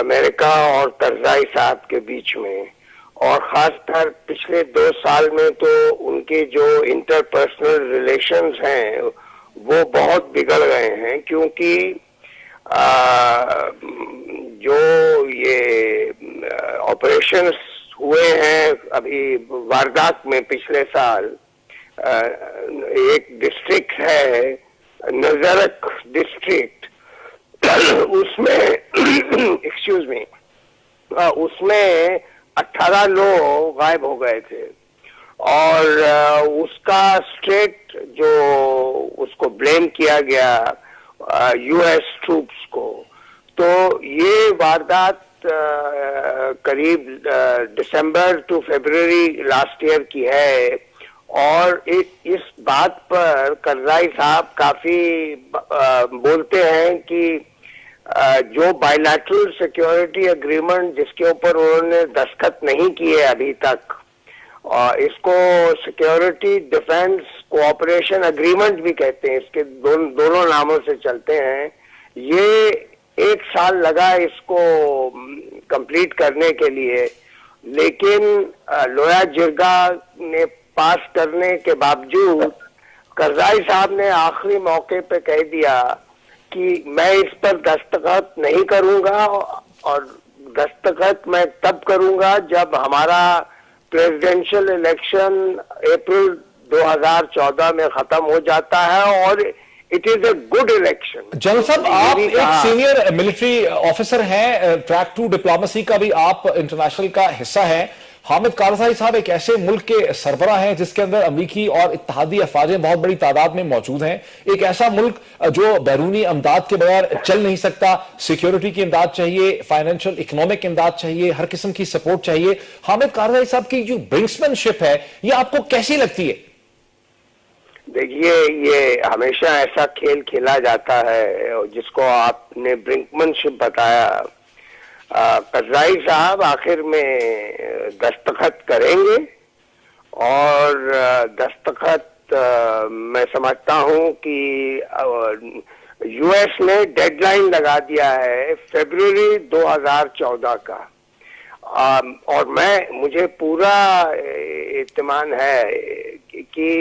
امریکہ اور کرزائی صاحب کے بیچ میں، اور خاص طور پچھلے 2 سال میں تو ان کے جو انٹرپرسنل ریلیشنز ہیں وہ بہت بگڑ گئے ہیں، کیونکہ جو یہ آپریشنز ہوئے ہیں ابھی واردات میں پچھلے سال، ایک ڈسٹرکٹ ہے نظرک ڈسٹرکٹ، اس میں ایکسکیوز می، اس میں 18 لوگ غائب ہو گئے تھے، اور اس کا اسٹیٹ جو اس کو بلیم کیا گیا یو ایس ٹروپس کو، تو یہ واردات قریب December to February last year کی ہے، اور اس بات پر کرزائی صاحب کافی بولتے ہیں کہ جو بائیلیٹرل سیکیورٹی اگریمنٹ جس کے اوپر انہوں نے دستخط نہیں کیے ابھی تک، اس کو سیکیورٹی ڈیفنس کوآپریشن اگریمنٹ بھی کہتے ہیں، اس کے دونوں ناموں سے چلتے ہیں، یہ 1 سال لگا اس کو کمپلیٹ کرنے کے لیے، لیکن لویا جرگا نے پاس کرنے کے باوجود کرزائی صاحب نے آخری موقع پہ کہہ دیا کہ میں اس پر دستخط نہیں کروں گا، اور دستخط میں تب کروں گا جب ہمارا پریزیڈنشل الیکشن اپریل 2014 میں ختم ہو جاتا ہے، اور it is a good election. General صاحب، آپ ایک سینئر ملٹری آفیسر ہیں، ٹریک 2 ڈپلومیسی کا بھی آپ انٹرنیشنل کا حصہ ہیں۔ حامد کارزائی صاحب ایک ایسے ملک کے سربراہ ہیں جس کے اندر امریکی اور اتحادی افواجیں بہت بڑی تعداد میں موجود ہیں، ایک ایسا ملک جو بیرونی امداد کے بغیر چل نہیں سکتا، سیکیورٹی کی امداد چاہیے، فائنینشل اکنامک امداد چاہیے، ہر قسم کی سپورٹ چاہیے۔ حامد کارزائی صاحب کی جو برنکسمین شپ ہے یہ آپ کو کیسی لگتی ہے؟ دیکھیے، یہ ہمیشہ ایسا کھیل کھیلا جاتا ہے جس کو آپ نے برنکمن شپ بتایا۔ کرزائی صاحب آخر میں دستخط کریں گے، اور دستخط میں سمجھتا ہوں کہ یو ایس نے ڈیڈ لائن لگا دیا ہے فیبروری 2014 کا، اور مجھے پورا اطمینان ہے کہ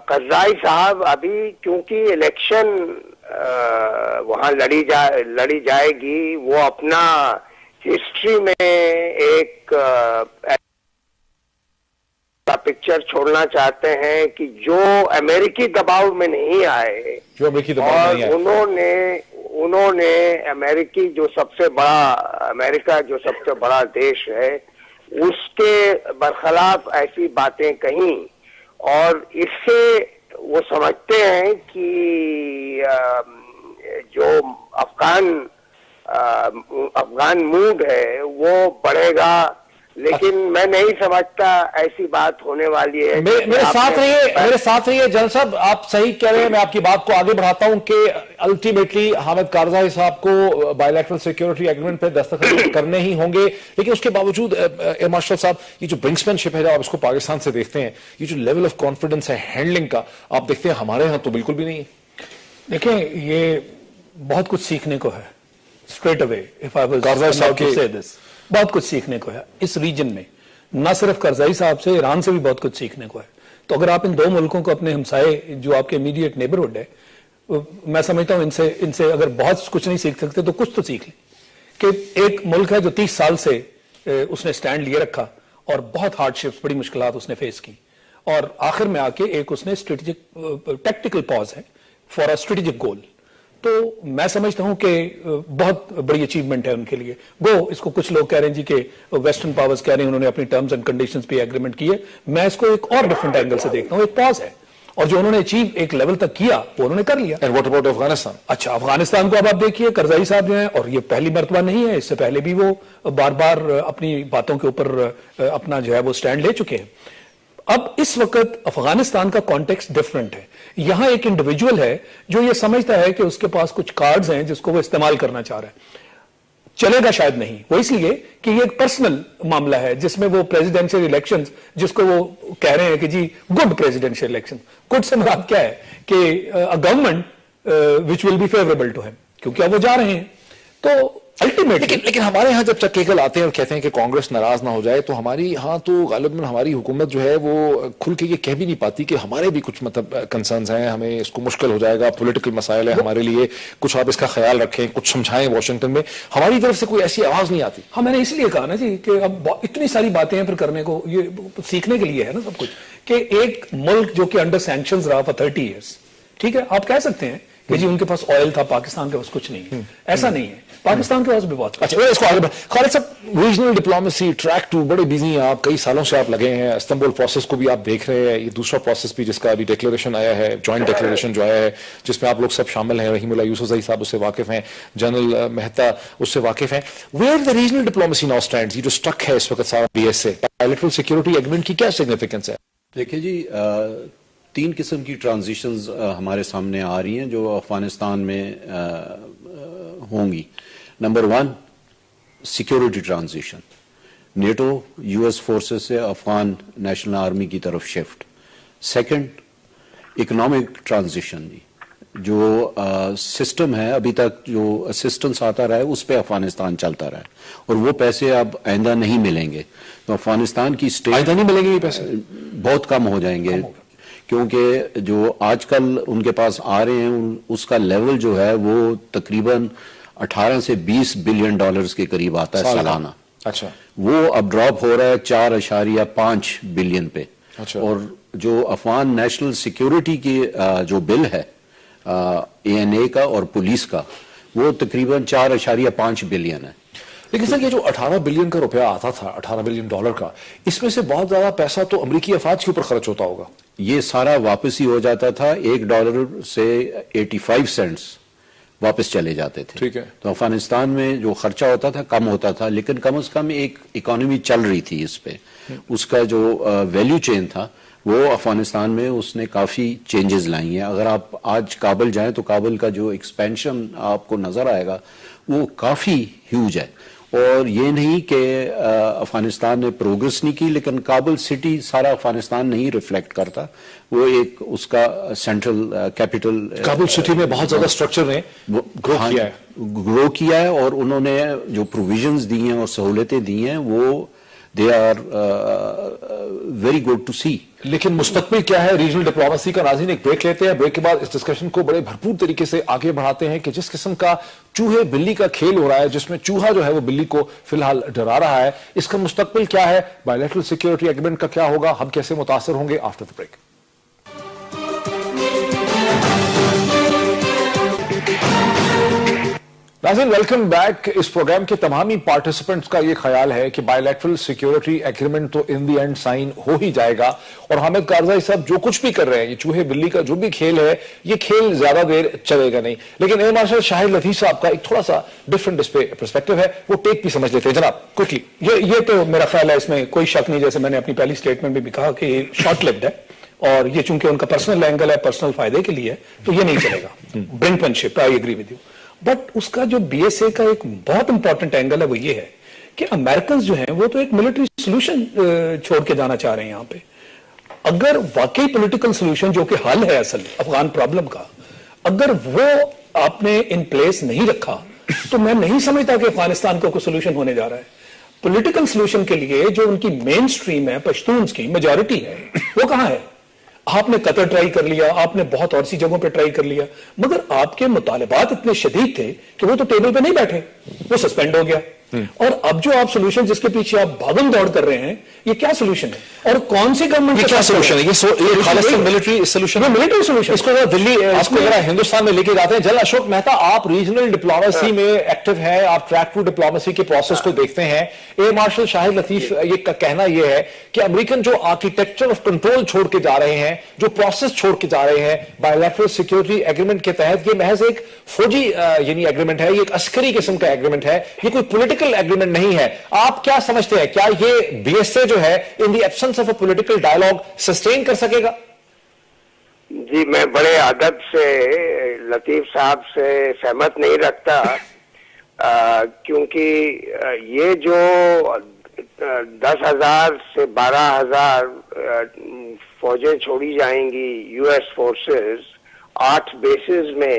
کرزائی صاحب ابھی، کیونکہ الیکشن وہاں لڑی جائے گی، وہ اپنا ہسٹری میں ایک پکچر چھوڑنا چاہتے ہیں کہ جو امریکی دباؤ میں نہیں آئے، اور انہوں نے امریکی جو سب سے بڑا، امریکہ جو سب سے بڑا دیش ہے، اس کے برخلاف ایسی باتیں کہیں، اور اس سے وہ سمجھتے ہیں کہ جو افغان موڈ ہے وہ بڑھے گا، لیکن میں نہیں سمجھتا ایسی بات ہونے والی ہے۔ میرے ساتھ رہیے جنرل صاحب، آپ صحیح کہہ رہے ہیں، میں آپ کی بات کو آگے بڑھاتا ہوں کہ الٹیمیٹلی حامد کارزائی صاحب کو بائیلیٹرل سیکیورٹی ایگریمنٹ پہ دستخط کرنے ہی ہوں گے، لیکن اس کے باوجود ایئر مارشل صاحب، یہ جو برنکسمین شپ ہے، جب آپ اس کو پاکستان سے دیکھتے ہیں، یہ جو لیول آف کانفیڈنس ہے ہینڈلنگ کا، آپ دیکھتے ہیں ہمارے ہاں تو بالکل بھی نہیں ہے۔ دیکھیں، یہ بہت کچھ سیکھنے کو ہے، اسٹریٹ اوے بہت کچھ سیکھنے کو ہے اس ریجن میں، نہ صرف کرزائی صاحب سے، ایران سے بھی بہت کچھ سیکھنے کو ہے۔ تو اگر آپ ان 2 ملکوں کو اپنے ہمسائے جو آپ کے امیڈیٹ نیبرہڈ ہے، میں سمجھتا ہوں ان سے اگر بہت کچھ نہیں سیکھ سکتے تو کچھ تو سیکھ لیں، کہ ایک ملک ہے جو 30 سال سے اس نے سٹینڈ لیے رکھا، اور بہت ہارڈ شپس، بڑی مشکلات اس نے فیس کی، اور آخر میں آ کے ایک اس نے ٹیکٹیکل پاز ہے فار اے اسٹریٹجک گول۔ تو میں سمجھتا ہوں کہ بہت بڑی اچیومنٹ ہے ان کے لیے۔ اس کو کچھ لوگ کہہ رہے ہیں جی کہ ویسٹرن پاورز کہہ رہے ہیں انہوں نے اپنی ٹرمز اینڈ کنڈیشنز پہ ایگریمنٹ کی ہے، میں اس کو ایک اور ڈیفرنٹ اینگل سے دیکھتا ہوں، ایک پاز ہے، اور جو انہوں نے اچیو ایک لیول تک کیا وہ انہوں نے کر لیا۔ And what about Afghanistan? اچھا، افغانستان کو اب آپ دیکھیے، کرزائی صاحب جو ہیں، اور یہ پہلی مرتبہ نہیں ہے، اس سے پہلے بھی وہ بار بار اپنی باتوں کے اوپر اپنا جو ہے وہ سٹینڈ لے چکے ہیں۔ اب اس وقت افغانستان کا کانٹیکسٹ ڈیفرنٹ ہے، یہاں ایک انڈیویجول ہے جو یہ سمجھتا ہے کہ اس کے پاس کچھ کارڈز ہیں جس کو وہ استعمال کرنا چاہ رہا ہے، چلے گا شاید نہیں، وہ اس لیے کہ یہ ایک پرسنل معاملہ ہے جس میں وہ پریزیڈنشل الیکشنز، جس کو وہ کہہ رہے ہیں کہ جی گڈ پریزیڈنشل الیکشن، گڈ سے مراد کیا ہے کہ government which will be favourable to ہم، کیونکہ اب وہ جا رہے ہیں۔ تو الٹیمیٹلی لیکن ہمارے ہاں جب چکیکل آتے ہیں اور کہتے ہیں کہ کانگریس ناراض نہ ہو جائے تو ہماری ہاں تو غالباً ہماری حکومت جو ہے وہ کھل کے یہ کہہ بھی نہیں پاتی کہ ہمارے بھی کچھ مطلب کنسرنز ہیں, ہمیں اس کو مشکل ہو جائے گا, پولیٹیکل مسائل ہے ہمارے لیے, کچھ آپ اس کا خیال رکھیں, کچھ سمجھائیں واشنگٹن میں. ہماری طرف سے کوئی ایسی آواز نہیں آتی. ہاں, میں نے اس لیے کہا نا جی کہ اب اتنی ساری باتیں ہیں پھر کرنے کو, یہ سیکھنے کے لیے ہے نا سب کچھ, کہ ایک ملک جو کہ انڈر سینکشنز رہا فار 30 ایئرس, ٹھیک ہے, آپ کہہ سکتے ہیں کہ جی ان کے پاس آئل تھا, پاکستان کے پاس کچھ نہیں ہے, ایسا نہیں ہے, پاکستان کے پاس بھی بہت. اچھا, اس کو آگے خالد صاحب, ریجنل ڈپلومیسی ٹریک 2 بڑے بزی ہیں آپ, کئی سالوں سے آپ لگے ہیں, استنبول پروسیس کو بھی آپ دیکھ رہے ہیں, یہ دوسرا پروسیس بھی جس کا ابھی ڈکلیریشن آیا ہے, جوائنٹ ڈکلیریشن جو آیا ہے جس میں آپ لوگ سب شامل ہیں, رحیم اللہ یوسف زئی صاحب اس سے واقف ہیں, جنرل مہتا اس سے واقف ہیں. Where the regional diplomacy now stands, یہ جو اسٹک ہے اس وقت سارا بی ایس سے, بائیلیٹرل سیکورٹی ایگریمنٹ کی کیا سگنیفیکنس ہے؟ دیکھیں جی, 3 قسم کی ٹرانزیشنز ہمارے سامنے آ رہی ہیں جو افغانستان میں ہوں گی. Number 1, security transition, NATO U S forces سے افغان نیشنل آرمی کی طرف شفٹ. سیکنڈ, اکنامک ٹرانزیشن, جو سسٹم ہے ابھی تک جو اسسٹنس آتا رہا ہے اس پہ افغانستان چلتا رہا ہے, اور وہ پیسے اب آئندہ نہیں ملیں گے. تو افغانستان کی اسٹیٹ آئندہ نہیں ملیں گے یہ پیسے, بہت کم ہو جائیں گے, کیونکہ جو آج کل ان کے پاس آ رہے ہیں اس کا لیول جو ہے وہ تقریباً 18 سے 20 بلین ڈالرز کے قریب آتا ہے سالانہ. اچھا, وہ اب ڈراپ ہو رہا ہے 4.5 بلین پہ. اور جو افغان نیشنل سیکیورٹی کی جو بل ہے ANA کا اور پولیس کا, وہ تقریباً 4.5 بلین ہے. لیکن سر یہ جو 18 بلین کا روپیہ آتا تھا, 18 بلین ڈالر کا, اس میں سے بہت زیادہ پیسہ تو امریکی افواج کے اوپر خرچ ہوتا ہوگا. یہ سارا واپس ہی ہو جاتا تھا, $1 سے 85 سینٹس واپس چلے جاتے تھے. ٹھیک ہے, تو افغانستان میں جو خرچہ ہوتا تھا کم ہوتا تھا, لیکن کم از کم ایک اکانومی چل رہی تھی اس پہ. اس کا جو ویلیو چین تھا وہ افغانستان میں اس نے کافی چینجز لائی ہیں. اگر آپ آج کابل جائیں تو کابل کا جو ایکسپینشن آپ کو نظر آئے گا وہ کافی ہیوج ہے. اور یہ نہیں کہ افغانستان نے پروگرس نہیں کی, لیکن کابل سٹی سارا افغانستان نہیں ریفلیکٹ کرتا, وہ ایک اس کا سینٹرل کیپٹل. کابل سٹی میں بہت زیادہ اسٹرکچر نے گرو کیا ہے, اور انہوں نے جو پروویژنز دی ہیں اور سہولتیں دی ہیں وہ they are very good to see. لیکن مستقبل کیا ہے ریجنل ڈپلومیسی کا؟ ناظرین ایک بریک لیتے ہیں, بریک کے بعد اس ڈسکشن کو بڑے بھرپور طریقے سے آگے بڑھاتے ہیں کہ جس قسم کا چوہے بلی کا کھیل ہو رہا ہے, جس میں چوہا جو ہے وہ بلی کو فی الحال ڈرا رہا ہے, اس کا مستقبل کیا ہے, بائیلیٹرل سیکورٹی ایگریمنٹ کا کیا ہوگا, ہم کیسے متاثر ہوں گے آفٹر دی بریک. ناظرین ویلکم بیک. اس پروگرام کے تمامی پارٹیسپنٹس کا یہ خیال ہے کہ بائیلیٹرل سیکورٹی ایگریمنٹ تو ان دی اینڈ سائن ہو ہی جائے گا, اور حامد کارزائی صاحب جو کچھ بھی کر رہے ہیں, یہ چوہے بلی کا جو بھی کھیل ہے, یہ کھیل زیادہ دیر چلے گا نہیں. لیکن ایئر مارشل شاہد لطیف صاحب کا ایک تھوڑا سا ڈفرنٹ اس پہ پرسپیکٹو ہے, وہ ٹیک بھی سمجھ لیتے ہیں. جناب کوئکلی. یہ تو میرا خیال ہے, اس میں کوئی شک نہیں, جیسے میں نے اپنی پہلی سٹیٹمنٹ میں بھی کہا کہ یہ شارٹ لفڈ ہے, اور یہ چونکہ ان کا پرسنل اینگل ہے, پرسنل فائدے کے لیے, تو یہ نہیں چلے گا. Brinkmanship, I agree with you. But اس کا جو بی ایس اے کا ایک بہت امپورٹنٹ اینگل ہے وہ یہ ہے کہ امریکنز جو ہیں وہ تو ایک ملٹری سولوشن چھوڑ کے جانا چاہ رہے ہیں یہاں پہ. اگر واقعی پولیٹیکل سولوشن جو کہ حل ہے اصل افغان پرابلم کا, اگر وہ آپ نے ان پلیس نہیں رکھا تو میں نہیں سمجھتا کہ افغانستان کو کوئی سولوشن ہونے جا رہا ہے. پولیٹیکل سولوشن کے لیے جو ان کی مین سٹریم ہے, پشتونز کی میجورٹی ہے, وہ کہاں ہے؟ آپ نے قطر ٹرائی کر لیا, آپ نے بہت اور سی جگہوں پہ ٹرائی کر لیا, مگر آپ کے مطالبات اتنے شدید تھے کہ وہ تو ٹیبل پہ نہیں بیٹھے, وہ سسپینڈ ہو گیا. اور اب جو آپ سولوشن جس کے پیچھے آپ بھاگم دوڑ کر رہے ہیں, یہ کیا سولوشن ہے اور کون سی گورنمنٹ کیا سولوشن ہے؟ یہ خالصتاً ملٹری سولوشن ہے, ملٹری سولوشن. اس کو دلی اس کو ذرا ہندوستان میں لے کے جاتے ہیں. جنرل اشوک مہتا, آپ ریجنل ڈپلومیسی میں ایکٹیو ہیں, آپ ٹریک 2 ڈپلومیسی کے پروسیس کو دیکھتے ہیں. ایئر مارشل شاہد لطیف یہ کا کہنا یہ ہے کہ امریکن جو آرکیٹیکچر آف کنٹرول چھوڑ کے جا رہے ہیں, جو پروسیس چھوڑ کے جا رہے ہیں بائیلیٹرل سیکورٹی ایگریمنٹ کے تحت, یہ محض ایک فوجی یعنی ایگریمنٹ ہے, یہ ایک عسکری قسم کا ایگریمنٹ ہے, یہ کوئی پولیٹیکل ایگریمنٹ نہیں ہے. آپ کیا سمجھتے ہیں, کیا یہ بی ایس اے جو ہے in the absence of a political dialogue sustain کر سکے گا؟ جی میں بڑے ادب سے لطیف صاحب سے سہمت نہیں رکھتا, کیونکہ یہ جو 10,000 سے 12,000 فوجیں چھوڑی جائیں گی, یو ایس فورسز 8 بیسز میں,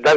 10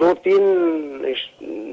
2-3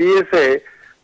BSA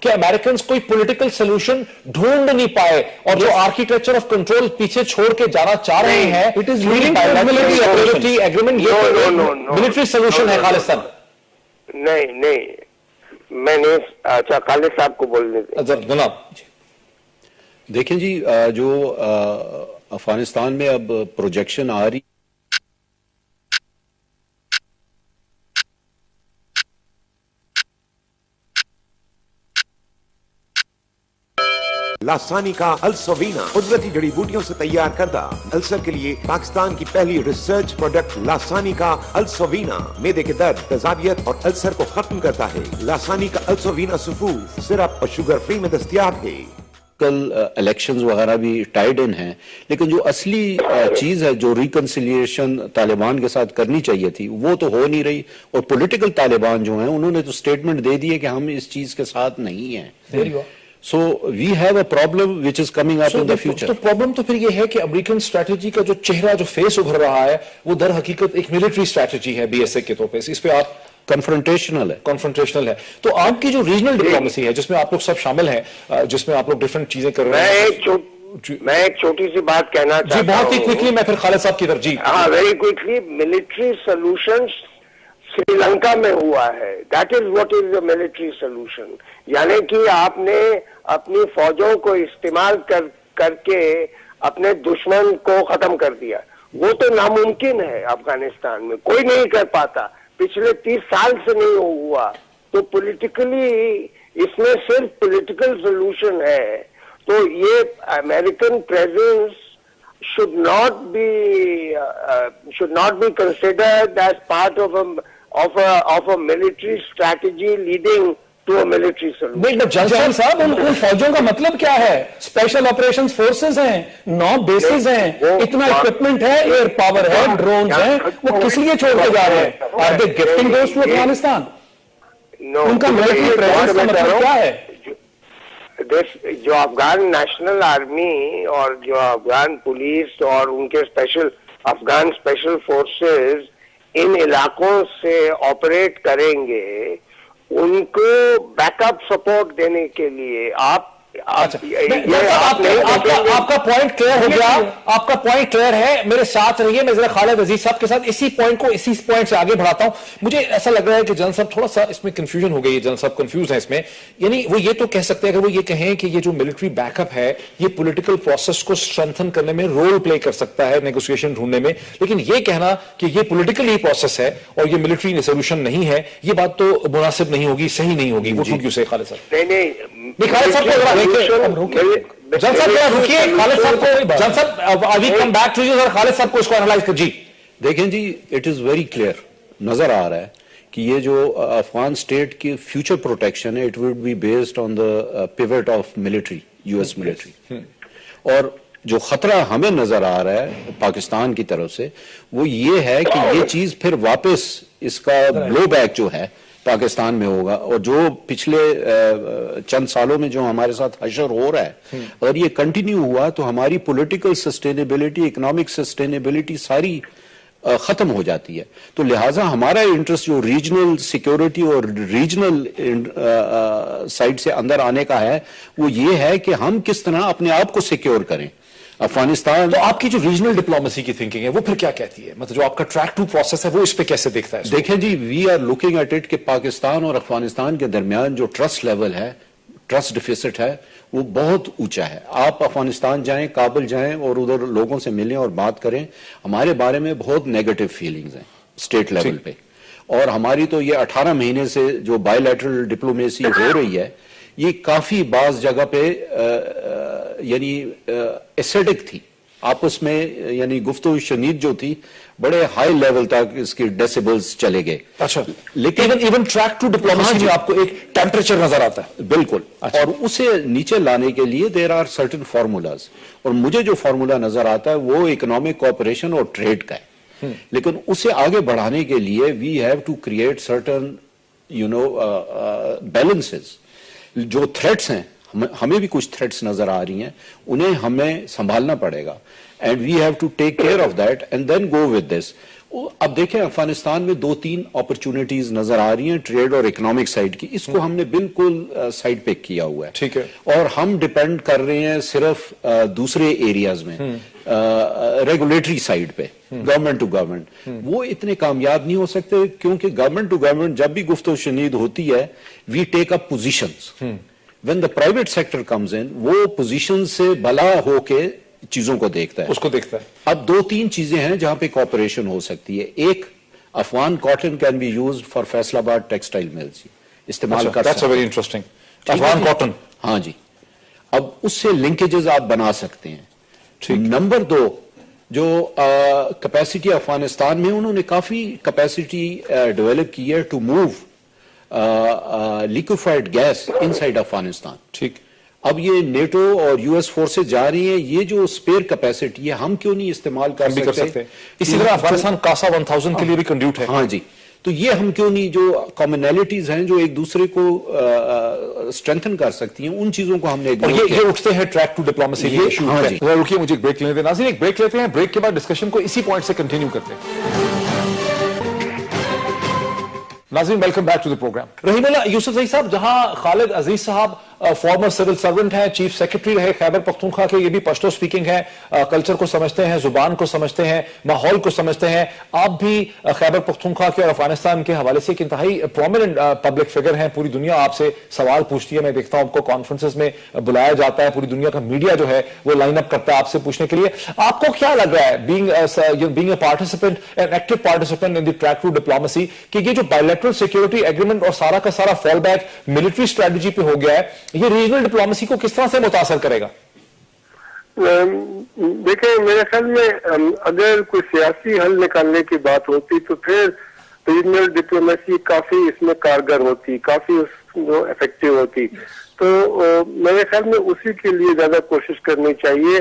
کہ امریکن کوئی پولیٹیکل سولوشن ڈھونڈ نہیں پائے اور جو آرکیٹیکچر آف کنٹرول پیچھے چھوڑ کے جانا چاہ رہے ہیں ایگریمنٹ ملٹری سولوشن ہے خالصتاً. نہیں میں نے اچھا خالد صاحب کو بولنے دیں. جناب دیکھیں جی جو افغانستان میں اب پروجیکشن آ رہی لاسانی کا السوینا قدرتی جڑی بوٹیوں سے تیار کردہ السر کے لیے پاکستان کی پہلی ریسرچ پروڈکٹ لاسانی کا السوینا معدے کے درد، تیزابیت اور السر کو ختم کرتا ہے. لاسانی کا السوینا سفوف سرپ اور شوگر فری میں دستیاب ہے. کل الیکشنز وغیرہ بھی ٹائیڈ ان ہیں، لیکن جو اصلی چیز ہے جو ریکنسیلیشن طالبان کے ساتھ کرنی چاہیے تھی وہ تو ہو نہیں رہی، اور پولیٹیکل طالبان جو ہیں انہوں نے تو سٹیٹمنٹ دے دی ہے کہ ہم اس چیز کے ساتھ نہیں ہیں. So we have a problem which is coming up in the future. تو پرابلم تو پھر یہ ہے کہ امریکن اسٹریٹجی کا جو چہرہ جو فیس ابھر رہا ہے وہ در حقیقت ایک ملٹری اسٹریٹجی ہے بی ایس اے کے طور پہ. اس پہ آپ کنفرنٹیشنل ہے. تو آپ کی جو ریجنل ڈپلومیسی ہے جس میں آپ لوگ سب شامل ہیں، جس میں آپ لوگ ڈفرنٹ چیزیں کر رہے ہیں. میں ایک چھوٹی سی بات کہنا چاہتا ہوں. جی بہت ہی کوئکلی، میں پھر خالد صاحب کی ترجیح. ہاں very quickly. Military solution Sri Lanka میں ہوا ہے. That is what is the military solution. یعنی کہ آپ نے اپنی فوجوں کو استعمال کر کے اپنے دشمن کو ختم کر دیا. وہ تو ناممکن ہے افغانستان میں، کوئی نہیں کر پاتا. پچھلے 30 سال سے نہیں ہوا. تو پولیٹیکلی اس میں صرف پولیٹیکل سولوشن ہے. تو یہ American presence should not be considered as part of a military strategy leading to a military solution. General صاحب ان فوجوں کا مطلب کیا ہے؟ اسپیشل آپریشن فورسز ہیں، 9 بیسز ہیں، اتنا اکوپمنٹ ہے، ایئر پاور ہے، ڈرونز ہیں، وہ کس لیے چھوڑ کے جا رہے ہیں؟ Are they gifting those to Afghanistan? ان کا ملٹری پریزنس کا مطلب کیا ہے؟ جو افغان نیشنل آرمی اور جو افغان پولیس اور ان کے افغان اسپیشل فورسز ان علاقوں سے آپریٹ کریں گے، ان کو بیک اپ سپورٹ دینے کے لیے آپ آپ کا پوائنٹ کلیئر ہو گیا. آپ کا پوائنٹ کلیئر ہے. میرے ساتھ رہیے. میں ذرا خالد عزیز صاحب کے ساتھ اسی پوائنٹ سے آگے بڑھاتا ہوں. مجھے ایسا لگ رہا ہے کہ جنرل صاحب تھوڑا سا اس میں کنفیوژن ہو گئی ہے. جنرل صاحب کنفیوز ہیں اس میں. یعنی وہ یہ تو کہہ سکتے ہیں، اگر وہ یہ کہیں کہ یہ جو ملٹری بیک اپ ہے یہ پولیٹیکل پروسیس کو اسٹرینتھن کرنے میں رول پلے کر سکتا ہے نیگوسیشن ڈھونڈنے میں، لیکن یہ کہنا کہ یہ پولیٹیکل ہی پروسیس ہے اور یہ ملٹری سولوشن نہیں ہے، یہ بات تو مناسب نہیں ہوگی، صحیح نہیں ہوگی. وہ کیوں سے خالد صاحب؟ نہیں خالد صاحب کو اس کو انالائز کر. جی دیکھیں جی، اٹ از ویری کلیئر، نظر آ رہا ہے کہ یہ جو افغان اسٹیٹ کی فیوچر پروٹیکشن ہے، it would be based on the pivot of military, U S military. اور جو خطرہ ہمیں نظر آ رہا ہے پاکستان کی طرف سے وہ یہ ہے کہ یہ چیز پھر واپس اس کا بلو بیک جو ہے پاکستان میں ہوگا، اور جو پچھلے چند سالوں میں جو ہمارے ساتھ حشر ہو رہا ہے اگر یہ کنٹینیو ہوا تو ہماری پولیٹیکل سسٹینیبلٹی، اکنامک سسٹینیبلٹی ساری ختم ہو جاتی ہے. تو لہٰذا ہمارا انٹرسٹ جو ریجنل سیکیورٹی اور ریجنل سائڈ سے اندر آنے کا ہے وہ یہ ہے کہ ہم کس طرح اپنے آپ کو سیکیور کریں. افغانستان، تو آپ کی جو ریجنل ڈپلومیسی کی تھنکنگ ہے وہ پھر کیا کہتی ہے؟ مطلب جو آپ کا ٹریک ٹو پروسیس ہے وہ اس پہ کیسے دیکھتا ہے؟ دیکھیں جی، we are looking at it کہ پاکستان اور افغانستان کے درمیان جو ٹرسٹ لیول ہے، ٹرسٹ ڈیفیسٹ ہے، وہ بہت اونچا ہے. آپ افغانستان جائیں، کابل جائیں اور ادھر لوگوں سے ملیں اور بات کریں، ہمارے بارے میں بہت نیگیٹو فیلنگز ہیں اسٹیٹ لیول پہ. اور ہماری تو یہ 18 مہینے سے جو بائی لیٹرل ڈپلومیسی ہو رہی ہے یہ کافی بعض جگہ پہ یعنی ایسیڈک تھی آپس میں، یعنی گفتگو شنید جو تھی بڑے ہائی لیول تک اس کی ڈیسیبلز چلے گئے. اچھا، لیکن ایون ٹریک ٹو ڈپلومیسی میں آپ کو ایک ٹیمپریچر نظر آتا ہے. بالکل. اور اسے نیچے لانے کے لیے دیر آر سرٹن فارمولاز، اور مجھے جو فارمولا نظر آتا ہے وہ اکنامک کوآپریشن اور ٹریڈ کا ہے. لیکن اسے آگے بڑھانے کے لیے we have to create certain balances. جو تھریٹس ہیں، ہمیں بھی کچھ تھریٹس نظر آ رہی ہیں، انہیں ہمیں سنبھالنا پڑے گا. And we have to take care of that and then go with this. اب دیکھیں افغانستان میں 2-3 اپرچونٹیز نظر آ رہی ہیں ٹریڈ اور اکنامک سائڈ کی، اس کو ہم نے بالکل سائڈ پک کیا ہوا ہے، ٹھیک ہے، اور ہم ڈیپینڈ کر رہے ہیں صرف دوسرے ایریاز میں ریگولیٹری سائڈ پہ، گورنمنٹ ٹو گورنمنٹ وہ اتنے کامیاب نہیں ہو سکتے، کیونکہ گورنمنٹ ٹو گورنمنٹ جب بھی گفت و شنید ہوتی ہے we take up positions, when the private sector comes in وہ پوزیشن سے بھلا ہو کے چیزوں کو دیکھتا ہے، اس کو دیکھتا ہے۔ اب 2-3 چیزیں ہیں جہاں پہ کوآپریشن ہو سکتی ہے۔ ایک، Afghan cotton can be used for Faisalabad textile mills, استعمال کر That's a very interesting. Afghan cotton, ہاں جی، اب اس سے لنکیجز آپ بنا سکتے ہیں۔ نمبر 2، جو کیپیسٹی افغانستان میں انہوں نے کافی کیپیسٹی ڈیولپ کی ہے to move liquefied gas inside Afghanistan. ٹھیک، اب یہ نیٹو اور یو ایس فورسز جا رہی ہیں، یہ جو اسپیئر کیپیسٹی ہے ہم کیوں نہیں استعمال کر سکتے؟ اسی طرح افغانستان کاسا 1000 کے لیے بھی کنڈیوٹ ہے۔ ہاں جی، تو یہ ہم کیوں نہیں، جو کامنالٹیز ہیں جو ایک دوسرے کو اسٹرینتھن کر سکتی ہیں، ان چیزوں کو ہم نے اور یہ اٹھتے ہیں ٹریک ٹو ڈپلومیسی۔ ہاں جی، رکیے مجھے ایک بریک لینے دیں ناظرین، ایک بریک لیتے ہیں، بریک کے بعد ڈسکشن کو اسی پوائنٹ سے کنٹینیو کرتے ہیں۔ ناظرین welcome back to the program. Rahimullah Yousafzai Sahib, جہاں Khalid Aziz Sahib former civil servant ہیں، چیف سیکرٹری رہے خیبر پختونخوا کے، یہ بھی پشتو سپیکنگ ہیں، کلچر کو سمجھتے ہیں، زبان کو سمجھتے ہیں، ماحول کو سمجھتے ہیں، آپ بھی خیبر پختونخوا کے اور افغانستان کے حوالے سے ایک انتہائی پرومیننٹ پبلک فگر ہیں، پوری دنیا آپ سے سوال پوچھتی ہے، میں دیکھتا ہوں آپ کو کانفرنسز میں بلایا جاتا ہے، پوری دنیا کا میڈیا جو ہے وہ لائن اپ کرتا ہے آپ سے پوچھنے کے لیے۔ آپ کو کیا لگ رہا ہے being a participant, an active participant in the track two diplomacy, کہ یہ جو بائیلیٹرل سیکورٹی ایگریمنٹ اور سارا کا سارا فال بیک ملٹری اسٹریٹجی پہ ہو گیا ہے، یہ ریجنل ڈپلومیسی کو کس طرح سے متاثر کرے گا؟ دیکھیں میرے خیال میں اگر کوئی سیاسی حل نکالنے کی بات ہوتی تو پھر ریجنل ڈپلومیسی کافی اس میں کارگر ہوتی، کافی افیکٹو ہوتی، تو میرے خیال میں اسی کے لیے زیادہ کوشش کرنی چاہیے۔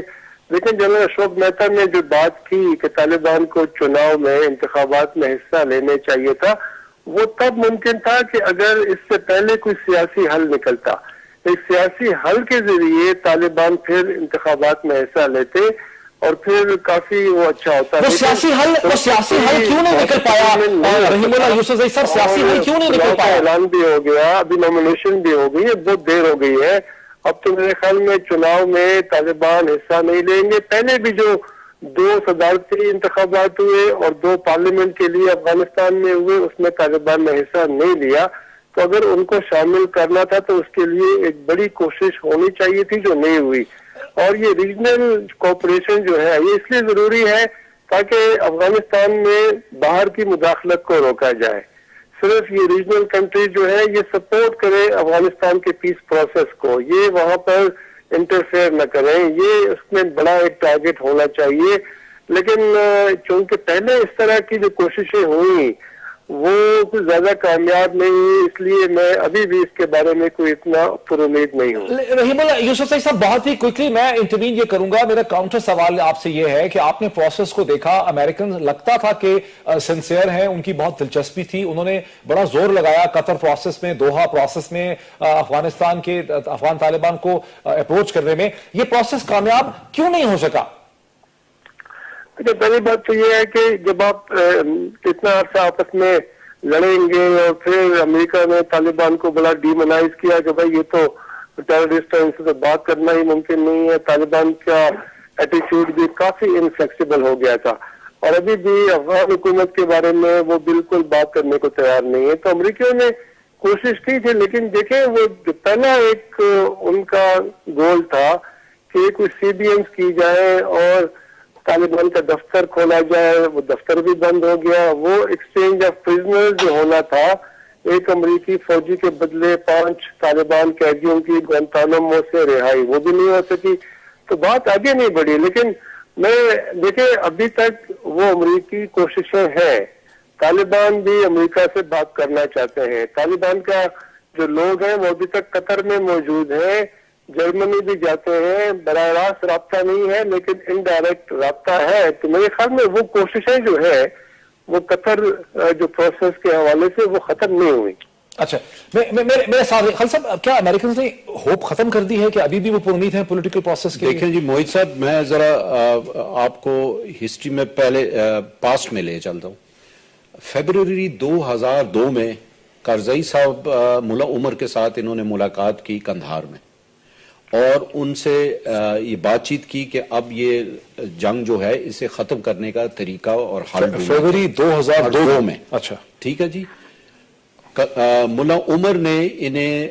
لیکن جنرل اشوک مہتا نے جو بات کی کہ طالبان کو چناؤ میں، انتخابات میں حصہ لینے چاہیے تھا، وہ تب ممکن تھا کہ اگر اس سے پہلے کوئی سیاسی حل نکلتا، ایک سیاسی حل کے ذریعے طالبان پھر انتخابات میں حصہ لیتے اور پھر کافی وہ اچھا ہوتا۔ وہ سیاسی حل کیوں نہیں نکل پایا رحیم اللہ یوسف زئی صاحب؟ سیاسی حل کیوں نہیں نکل پایا؟ اعلان بھی ہو گیا، ابھی نامینیشن بھی ہو گئی ہے، بہت دیر ہو گئی ہے، اب تو میرے خیال میں چناؤ میں طالبان حصہ نہیں لیں گے۔ پہلے بھی جو 2 صدارتی انتخابات ہوئے اور 2 پارلیمنٹ کے لیے افغانستان میں ہوئے، اس میں طالبان نے حصہ نہیں لیا، تو اگر ان کو شامل کرنا تھا تو اس کے لیے ایک بڑی کوشش ہونی چاہیے تھی جو نہیں ہوئی۔ اور یہ ریجنل کوآپریشن جو ہے یہ اس لیے ضروری ہے تاکہ افغانستان میں باہر کی مداخلت کو روکا جائے۔ صرف یہ ریجنل کنٹری جو ہے یہ سپورٹ کرے افغانستان کے پیس پروسیس کو، یہ وہاں پر انٹرفیئر نہ کریں، یہ اس میں بڑا ایک ٹارگٹ ہونا چاہیے۔ لیکن چونکہ پہلے اس طرح کی جو کوششیں ہوئیں وہ کچھ زیادہ کامیاب نہیں ہوئی، اس لیے میں ابھی بھی اس کے بارے میں کوئی اتنا پر امید نہیں ہوں۔ رحیم اللہ یوسف زئی صاحب، بہت ہی کوئکلی میں انٹروین یہ کروں گا، میرا کاؤنٹر سوال آپ سے یہ ہے کہ آپ نے پروسیس کو دیکھا، امریکن لگتا تھا کہ سنسیئر ہیں، ان کی بہت دلچسپی تھی، انہوں نے بڑا زور لگایا قطر پروسیس میں، دوحہ پروسیس میں، افغان طالبان کو اپروچ کرنے میں، یہ پروسیس کامیاب کیوں نہیں ہو سکا؟ پہلی بات تو یہ ہے کہ جب آپ اتنا عرصہ آپس میں لڑیں گے اور پھر امریکہ نے طالبان کو بڑا ڈیمونائز کیا کہ بھائی یہ تو ٹیررسٹ ہے، ان سے تو بات کرنا ہی ممکن نہیں ہے، طالبان کا ایٹیچیوڈ بھی کافی انفلیکسیبل ہو گیا تھا، اور ابھی بھی افغان حکومت کے بارے میں وہ بالکل بات کرنے کو تیار نہیں ہے، تو امریکیوں نے کوشش کی تھی، لیکن دیکھیں وہ پہلا ایک ان کا گول تھا کہ کچھ CBMs کی جائے اور طالبان کا دفتر کھولا جائے، وہ دفتر بھی بند ہو گیا، وہ ایکسچینج آف پرزنر جو ہونا تھا، ایک امریکی فوجی کے بدلے 5 طالبان قیدیوں کی گوانتانامو سے رہائی، وہ بھی نہیں ہو سکی، تو بات آگے نہیں بڑھی۔ لیکن میں دیکھیں ابھی تک وہ امریکی کوششیں ہیں، طالبان بھی امریکہ سے بات کرنا چاہتے ہیں، طالبان کا جو لوگ ہیں وہ ابھی تک قطر میں موجود ہیں، جرمنی بھی جاتے ہیں، براہ راست رابطہ نہیں ہے لیکن انڈائریکٹ رابطہ ہے، تو میرے خیال میں وہ کوششیں جو ہے وہ قطر جو پروسیس کے حوالے سے وہ ختم نہیں ہوئی۔ اچھا میرے ساتھ خالد صاحب، کیا امریکنز نے ہوپ ختم کر دی ہے کہ ابھی بھی وہ پرامید ہیں پولیٹیکل پروسیس کے؟ دیکھیں جی موہت صاحب، میں ذرا آپ کو ہسٹری میں پہلے پاسٹ میں لے چلتا ہوں. فیبروری 2002 میں کرزئی صاحب ملا عمر کے ساتھ انہوں نے ملاقات کی قندھار میں، اور ان سے یہ بات چیت کی کہ اب یہ جنگ جو ہے اسے ختم کرنے کا طریقہ اور حل فیبروری 2002 میں. اچھا ٹھیک ہے جی. ملا عمر نے انہیں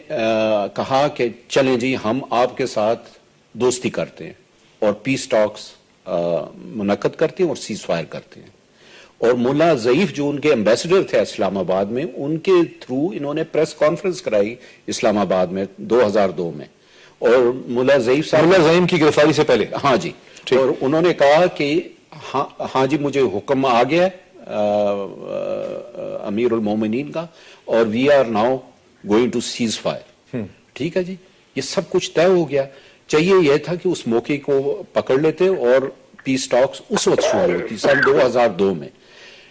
کہا کہ چلیں جی ہم آپ کے ساتھ دوستی کرتے ہیں اور پیس ٹاکس منعقد کرتے ہیں اور سیز فائر کرتے ہیں. اور ملا ضعیف جو ان کے ایمبیسڈر تھے اسلام آباد میں، ان کے تھرو انہوں نے پریس کانفرنس کرائی اسلام آباد میں 2002 میں. اور ملا ضعیف صاحب، ملا زعیم کی گرفتاری سے پہلے، ہاں جی، اور انہوں نے کہا کہ ہاں جی مجھے حکم آ گیا ہے امیر المومنین کا، اور we are now going to cease fire. ٹھیک ہے جی، یہ سب کچھ طے ہو گیا. چاہیے یہ تھا کہ اس موقع کو پکڑ لیتے اور پیس ٹاکس اس وقت شروع ہوتی سن 2002 میں.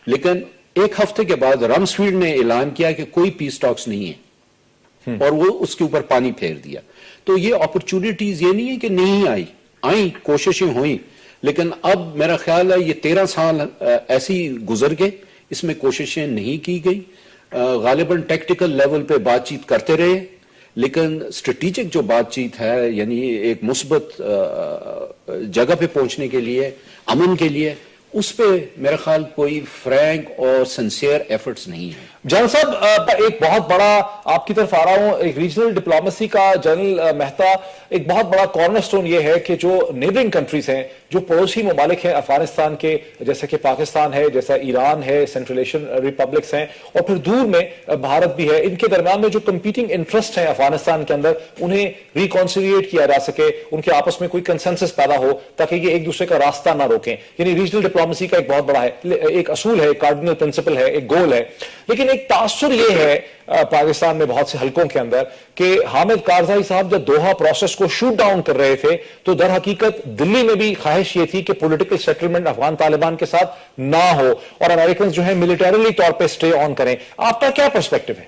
لیکن ایک ہفتے کے بعد رمسفیلڈ نے اعلان کیا کہ کوئی پیس ٹاکس نہیں ہے، اور وہ اس کے اوپر پانی پھیر دیا. تو یہ اپرچونٹیز یہ نہیں ہے کہ نہیں آئیں کوششیں ہوئیں، لیکن اب میرا خیال ہے یہ 13 سال ایسی گزر گئے، اس میں کوششیں نہیں کی گئی. غالباً ٹیکٹیکل لیول پہ بات چیت کرتے رہے، لیکن اسٹریٹجک جو بات چیت ہے، یعنی ایک مثبت جگہ پہ پہنچنے کے لیے، امن کے لیے، اس پہ میرا خیال کوئی فرینک اور سنسیئر ایفرٹس نہیں ہیں. جنرل صاحب، ایک بہت بڑا آپ کی طرف آ رہا ہوں، ایک ریجنل ڈپلومیسی کا جنرل مہتا ایک بہت بڑا کارنر سٹون یہ ہے کہ جو نیبرنگ کنٹریز ہیں، جو پڑوسی ممالک ہیں افغانستان کے، جیسے کہ پاکستان ہے، جیسا ایران ہے، سینٹرل ایشین ریپبلکس ہیں، اور پھر دور میں بھارت بھی ہے، ان کے درمیان میں جو کمپیٹنگ انٹرسٹ ہیں افغانستان کے اندر، انہیں ریکانسیلیٹ کیا جا سکے، ان کے آپس میں کوئی کنسنسس پیدا ہو تاکہ یہ ایک دوسرے کا راستہ نہ روکیں. یعنی ریجنل ڈپلومیسی کا ایک بہت بڑا ہے، ایک اصول ہے، کارڈینل پرنسپل ہے، ایک گول ہے. لیکن ایک تاثر یہ ہے پاکستان میں بہت سے حلقوں کے اندر کہ حامد کارزائی صاحب جب دوحہ پروسیس کو شوٹ ڈاؤن کر رہے تھے تو در حقیقت دلی میں بھی خواہش یہ تھی کہ پولیٹیکل سیٹلمنٹ افغان طالبان کے ساتھ نہ ہو اور امریکنز جو ہیں ملیٹریلی طور پہ سٹے آن کریں. آپ کا کیا پرسپیکٹو ہے؟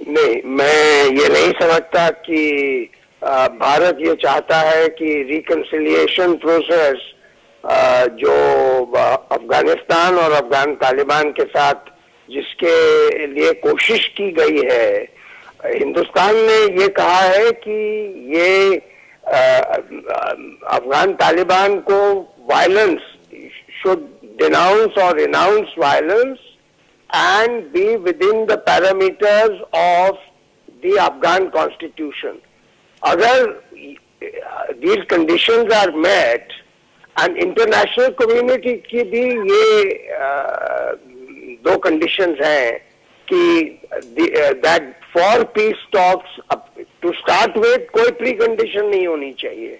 نہیں، میں یہ نہیں سمجھتا کہ بھارت یہ چاہتا ہے کہ ریکنسیلیشن پروسیس جو افغانستان اور افغان طالبان کے ساتھ جس کے لیے کوشش کی گئی ہے، ہندوستان نے یہ کہا ہے کہ یہ افغان طالبان کو violence should denounce or renounce violence and be within the parameters of the Afghan constitution. Agar these conditions are met, and international community کی بھی یہ دو conditions ہیں کہ that for peace talks to start with کوئی pre condition نہیں ہونی چاہیے،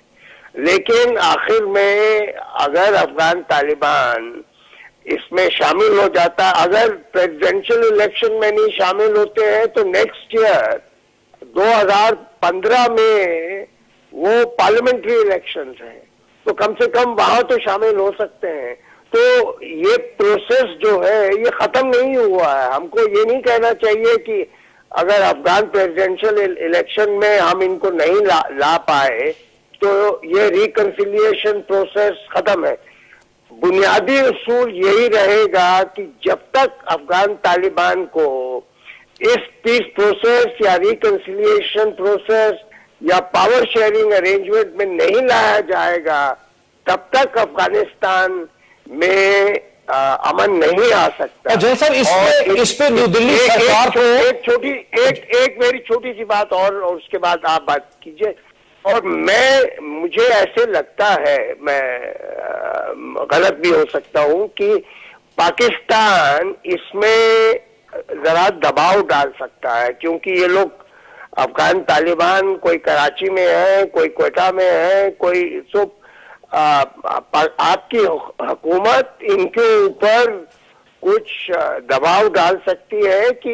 لیکن آخر میں اگر افغان طالبان اس میں شامل ہو جاتا، اگر پریزیڈنشل الیکشن میں نہیں شامل ہوتے ہیں تو نیکسٹ ایئر 2015 میں وہ پارلیمنٹری الیکشنز ہیں، تو کم سے کم وہاں تو شامل ہو سکتے ہیں. تو یہ پروسیس جو ہے یہ ختم نہیں ہوا ہے. ہم کو یہ نہیں کہنا چاہیے کہ اگر افغان پریزیڈنشل الیکشن میں ہم ان کو نہیں لا پائے تو یہ ریکنسیلیشن پروسیس ختم ہے. بنیادی اصول یہی رہے گا کہ جب تک افغان طالبان کو اس پیس پروسیس یا ریکنسیلیشن پروسیس یا پاور شیئرنگ ارینجمنٹ میں نہیں لایا جائے گا تب تک افغانستان میں امن نہیں آ سکتا. جیسا اس پہ نیو دلی سرکار کو ایک میری چھوٹی سی بات اور اس کے بعد آپ بات کیجئے. اور مجھے ایسے لگتا ہے، میں غلط بھی ہو سکتا ہوں، کہ پاکستان اس میں ذرا دباؤ ڈال سکتا ہے، کیونکہ یہ لوگ افغان طالبان کوئی کراچی میں ہے، کوئی کوئٹہ میں ہے، کوئی آپ کی حکومت ان کے اوپر کچھ دباؤ ڈال سکتی ہے کہ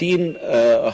3